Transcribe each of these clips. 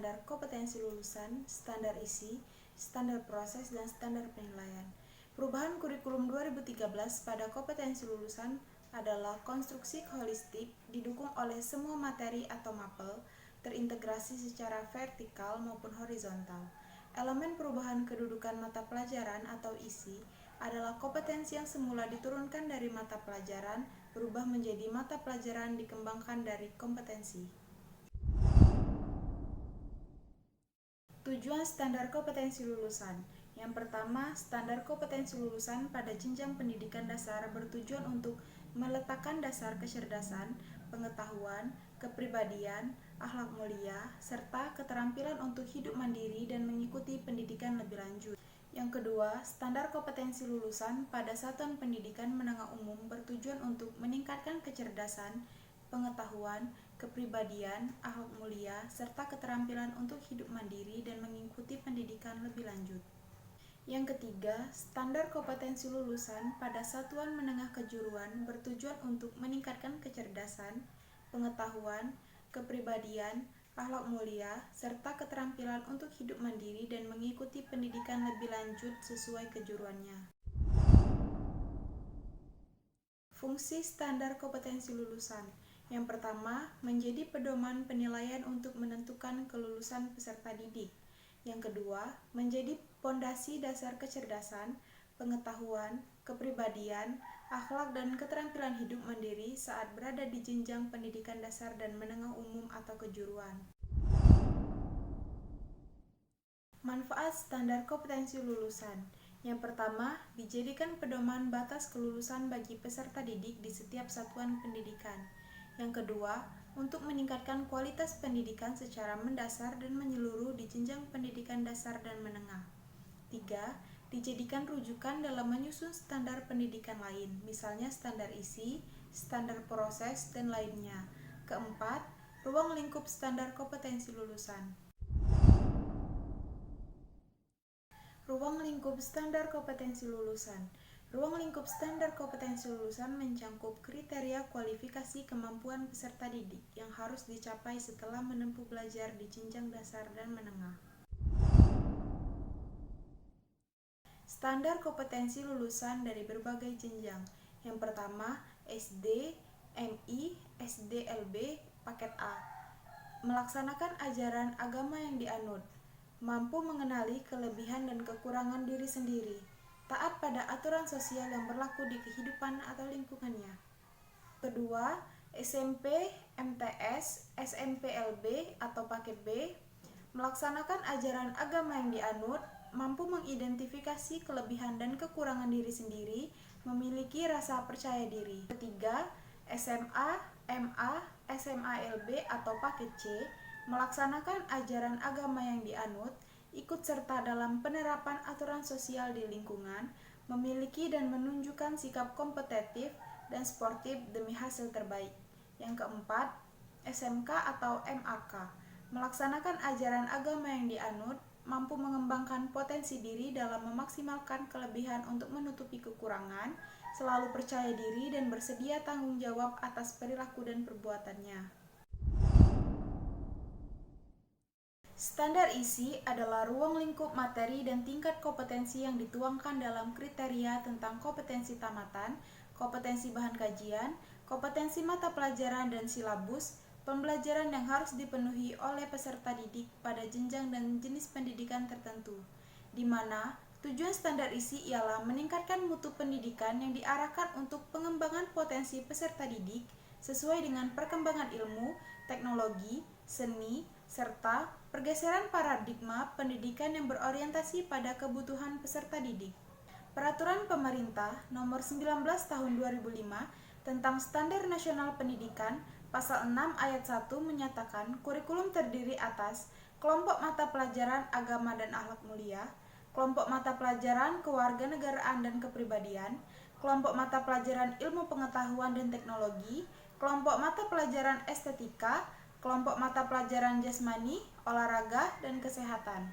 standar kompetensi lulusan, standar isi, standar proses, dan standar penilaian. Perubahan kurikulum 2013 pada kompetensi lulusan adalah konstruksi holistik didukung oleh semua materi atau mapel, terintegrasi secara vertikal maupun horizontal. Elemen perubahan kedudukan mata pelajaran atau isi adalah kompetensi yang semula diturunkan dari mata pelajaran berubah menjadi mata pelajaran dikembangkan dari kompetensi. Tujuan standar kompetensi lulusan. Yang pertama, standar kompetensi lulusan pada jenjang pendidikan dasar bertujuan untuk meletakkan dasar kecerdasan, pengetahuan, kepribadian, akhlak mulia, serta keterampilan untuk hidup mandiri dan mengikuti pendidikan lebih lanjut. Yang kedua, standar kompetensi lulusan pada satuan pendidikan menengah umum bertujuan untuk meningkatkan kecerdasan, pengetahuan, kepribadian, akhlak mulia, serta keterampilan untuk hidup mandiri dan mengikuti pendidikan lebih lanjut. Yang ketiga, standar kompetensi lulusan pada satuan menengah kejuruan bertujuan untuk meningkatkan kecerdasan, pengetahuan, kepribadian, akhlak mulia, serta keterampilan untuk hidup mandiri dan mengikuti pendidikan lebih lanjut sesuai kejuruannya. Fungsi standar kompetensi lulusan. Yang pertama, menjadi pedoman penilaian untuk menentukan kelulusan peserta didik. Yang kedua, menjadi pondasi dasar kecerdasan, pengetahuan, kepribadian, akhlak dan keterampilan hidup mandiri saat berada di jenjang pendidikan dasar dan menengah umum atau kejuruan. Manfaat standar kompetensi lulusan. Yang pertama, dijadikan pedoman batas kelulusan bagi peserta didik di setiap satuan pendidikan. Yang kedua, untuk meningkatkan kualitas pendidikan secara mendasar dan menyeluruh di jenjang pendidikan dasar dan menengah. 3. Dijadikan rujukan dalam menyusun standar pendidikan lain, misalnya standar isi, standar proses, dan lainnya. Keempat, ruang lingkup standar kompetensi lulusan. Ruang lingkup standar kompetensi lulusan. Ruang lingkup standar kompetensi lulusan mencakup kriteria kualifikasi kemampuan peserta didik yang harus dicapai setelah menempuh belajar di jenjang dasar dan menengah. Standar kompetensi lulusan dari berbagai jenjang. Yang pertama, SD, MI, SDLB, paket A. Melaksanakan ajaran agama yang dianut. Mampu mengenali kelebihan dan kekurangan diri sendiri. Taat pada aturan sosial yang berlaku di kehidupan atau lingkungannya. Kedua, SMP, MTS, SMPLB atau paket B. Melaksanakan ajaran agama yang dianut, mampu mengidentifikasi kelebihan dan kekurangan diri sendiri, memiliki rasa percaya diri. Ketiga, SMA, MA, SMALB atau paket C, melaksanakan ajaran agama yang dianut, ikut serta dalam penerapan aturan sosial di lingkungan, memiliki dan menunjukkan sikap kompetitif dan sportif demi hasil terbaik. Yang keempat, SMK atau MAK, melaksanakan ajaran agama yang dianut, mampu mengembangkan potensi diri dalam memaksimalkan kelebihan untuk menutupi kekurangan, selalu percaya diri dan bersedia tanggung jawab atas perilaku dan perbuatannya. Standar isi adalah ruang lingkup materi dan tingkat kompetensi yang dituangkan dalam kriteria tentang kompetensi tamatan, kompetensi bahan kajian, kompetensi mata pelajaran dan silabus, pembelajaran yang harus dipenuhi oleh peserta didik pada jenjang dan jenis pendidikan tertentu, di mana tujuan standar isi ialah meningkatkan mutu pendidikan yang diarahkan untuk pengembangan potensi peserta didik sesuai dengan perkembangan ilmu, teknologi, seni, serta pergeseran paradigma pendidikan yang berorientasi pada kebutuhan peserta didik. Peraturan Pemerintah Nomor 19 Tahun 2005 tentang Standar Nasional Pendidikan Pasal 6 Ayat 1 menyatakan kurikulum terdiri atas kelompok mata pelajaran agama dan akhlak mulia, kelompok mata pelajaran kewarganegaraan dan kepribadian, kelompok mata pelajaran ilmu pengetahuan dan teknologi, kelompok mata pelajaran estetika, kelompok mata pelajaran jasmani, olahraga, dan kesehatan.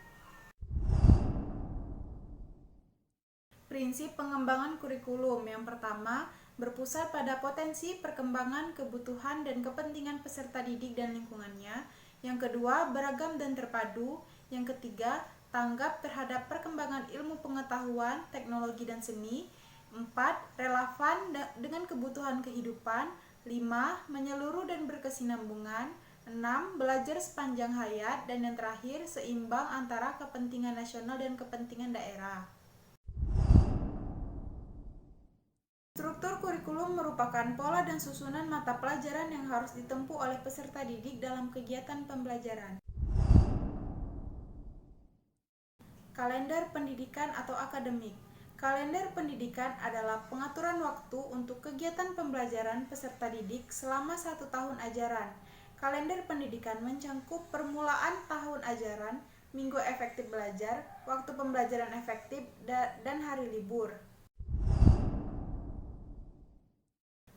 Prinsip pengembangan kurikulum. Yang pertama, berpusat pada potensi perkembangan, kebutuhan, dan kepentingan peserta didik dan lingkungannya. Yang kedua, beragam dan terpadu. Yang ketiga, tanggap terhadap perkembangan ilmu pengetahuan, teknologi, dan seni. 4. Relevan dengan kebutuhan kehidupan. 5. Menyeluruh dan berkesinambungan. 6. Belajar sepanjang hayat. Dan yang terakhir, seimbang antara kepentingan nasional dan kepentingan daerah. Struktur kurikulum merupakan pola dan susunan mata pelajaran yang harus ditempuh oleh peserta didik dalam kegiatan pembelajaran. Kalender pendidikan atau akademik. Kalender pendidikan adalah pengaturan waktu untuk kegiatan pembelajaran peserta didik selama 1 tahun ajaran. Kalender pendidikan mencakup permulaan tahun ajaran, minggu efektif belajar, waktu pembelajaran efektif, dan hari libur.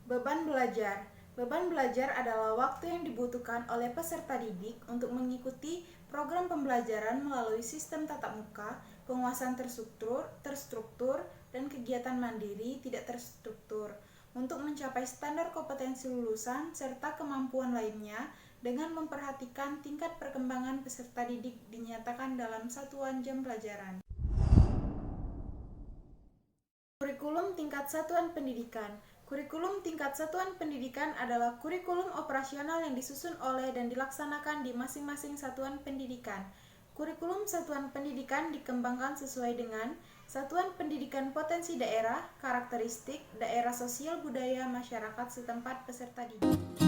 Beban belajar. Beban belajar adalah waktu yang dibutuhkan oleh peserta didik untuk mengikuti program pembelajaran melalui sistem tatap muka, penguasaan terstruktur, dan kegiatan mandiri tidak terstruktur untuk mencapai standar kompetensi lulusan serta kemampuan lainnya dengan memperhatikan tingkat perkembangan peserta didik dinyatakan dalam satuan jam pelajaran. Kurikulum tingkat satuan pendidikan. Kurikulum tingkat satuan pendidikan adalah kurikulum operasional yang disusun oleh dan dilaksanakan di masing-masing satuan pendidikan. Kurikulum satuan pendidikan dikembangkan sesuai dengan satuan pendidikan potensi daerah, karakteristik, daerah sosial budaya masyarakat setempat peserta didik.